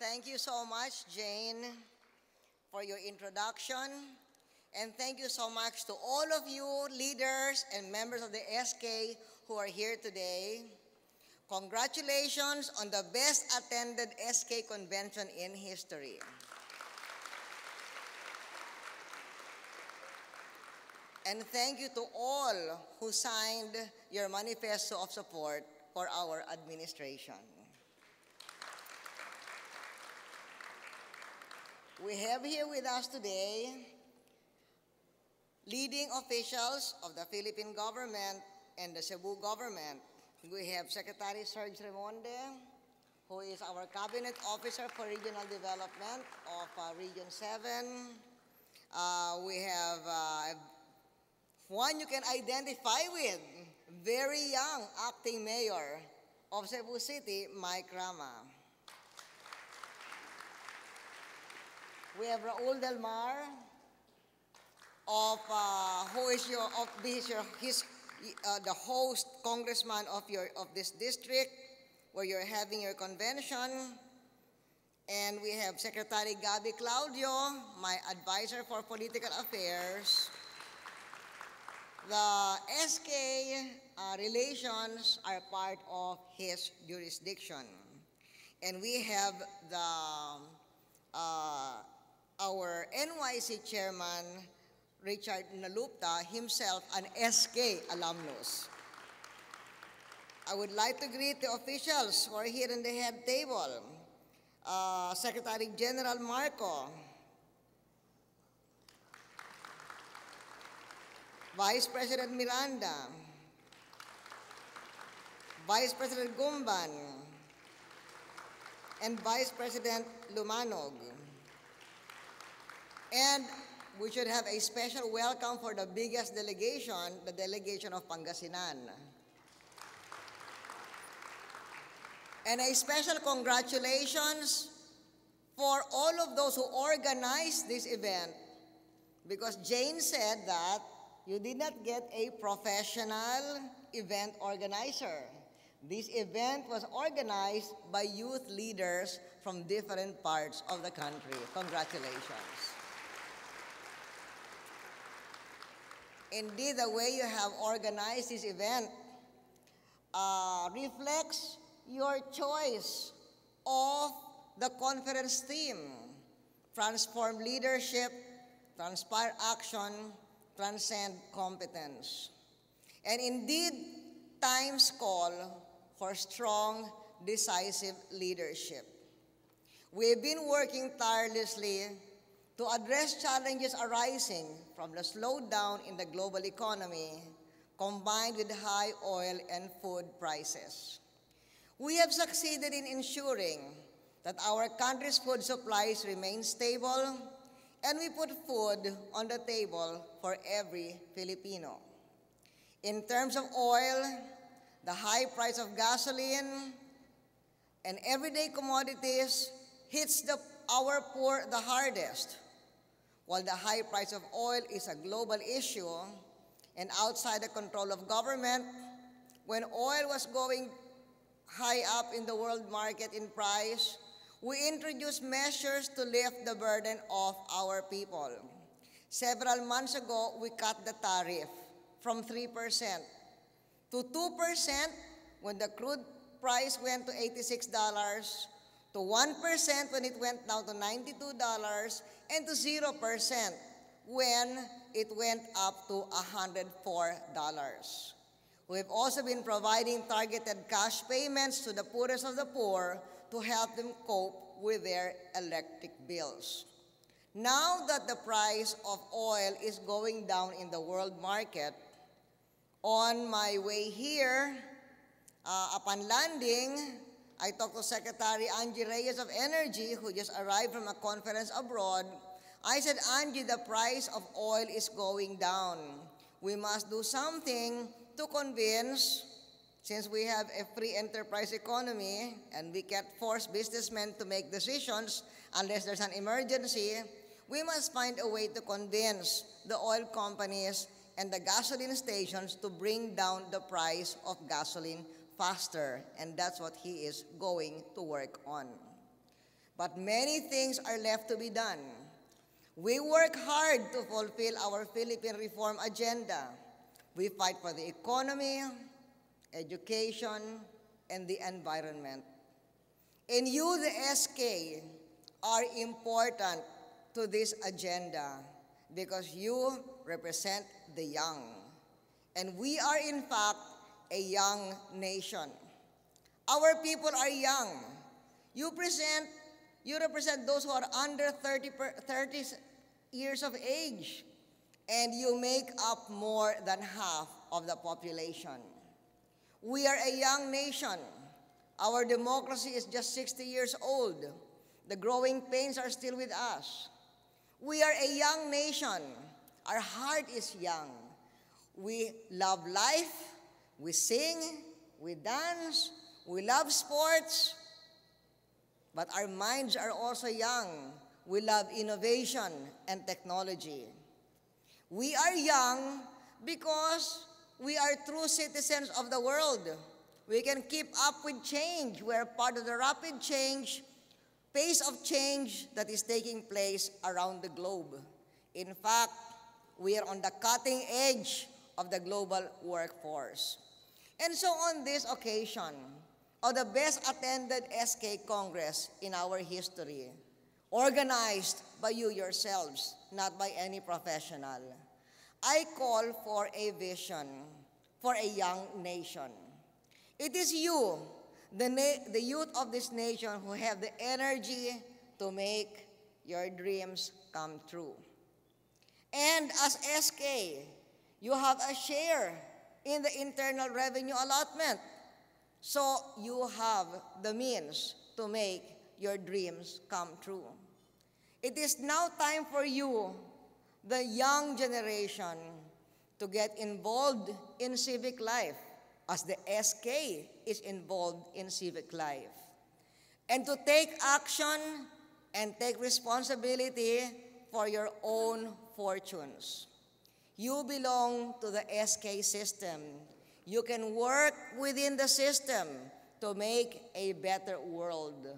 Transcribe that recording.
Thank you so much, Jane, for your introduction. And thank you so much to all of you leaders and members of the SK who are here today. Congratulations on the best attended SK convention in history. And thank you to all who signed your manifesto of support for our administration. We have here with us today leading officials of the Philippine government and the Cebu government. We have Secretary Serge Remonde, who is our Cabinet Officer for Regional Development of Region 7. We have one you can identify with, very young acting mayor of Cebu City, Mike Rama. We have Raul Del Mar, the host congressman of this district, where you're having your convention. And we have Secretary Gabby Claudio, my advisor for political affairs. The SK relations are part of his jurisdiction. And we have our NYC chairman, Richard Nalupta, himself an SK alumnus. I would like to greet the officials who are here in the head table. Secretary General Marco, Vice President Miranda, Vice President Gumban, and Vice President Lumanog. And we should have a special welcome for the biggest delegation, the delegation of Pangasinan. And a special congratulations for all of those who organized this event, because Jane said that you did not get a professional event organizer. This event was organized by youth leaders from different parts of the country. Congratulations. Indeed, the way you have organized this event reflects your choice of the conference theme: transform leadership, transpire action, transcend competence. And indeed, times call for strong, decisive leadership. We've been working tirelessly to address challenges arising from the slowdown in the global economy, combined with high oil and food prices. We have succeeded in ensuring that our country's food supplies remain stable, and we put food on the table for every Filipino. In terms of oil, the high price of gasoline and everyday commodities hits our poor the hardest. While the high price of oil is a global issue and outside the control of government, when oil was going high up in the world market in price, we introduced measures to lift the burden of our people. Several months ago, we cut the tariff from 3% to 2% when the crude price went to $86, to 1% when it went down to $92, and to 0% when it went up to $104. We've also been providing targeted cash payments to the poorest of the poor to help them cope with their electric bills. Now that the price of oil is going down in the world market, on my way here, upon landing, I talked to Secretary Angie Reyes of Energy, who just arrived from a conference abroad. I said, Angie, the price of oil is going down. We must do something to convince, since we have a free enterprise economy and we can't force businessmen to make decisions unless there's an emergency, we must find a way to convince the oil companies and the gasoline stations to bring down the price of gasoline faster, and that's what he is going to work on. but many things are left to be done. We work hard to fulfill our Philippine reform agenda. We fight for the economy, education, and the environment. And you, the SK, are important to this agenda because you represent the young. And we are, in fact, a young nation. Our people are young. You represent those who are under 30 years of age, and you make up more than half of the population. We are a young nation. Our democracy is just 60 years old. The growing pains are still with us. We are a young nation. Our heart is young. We love life. We sing. We dance. We love sports. But our minds are also young. We love innovation and technology. We are young because we are true citizens of the world. We can keep up with change. We are part of the rapid pace of change that is taking place around the globe. In fact, we are on the cutting edge of the global workforce. And so on this occasion, of the best attended SK Congress in our history, organized by you yourselves, not by any professional, I call for a vision for a young nation. It is you, the youth of this nation, who have the energy to make your dreams come true. And as SK, you have a share in the internal revenue allotment. So you have the means to make your dreams come true. It is now time for you, the young generation, to get involved in civic life, as the SK is involved in civic life, and to take action and take responsibility for your own fortunes. You belong to the SK system. You can work within the system to make a better world.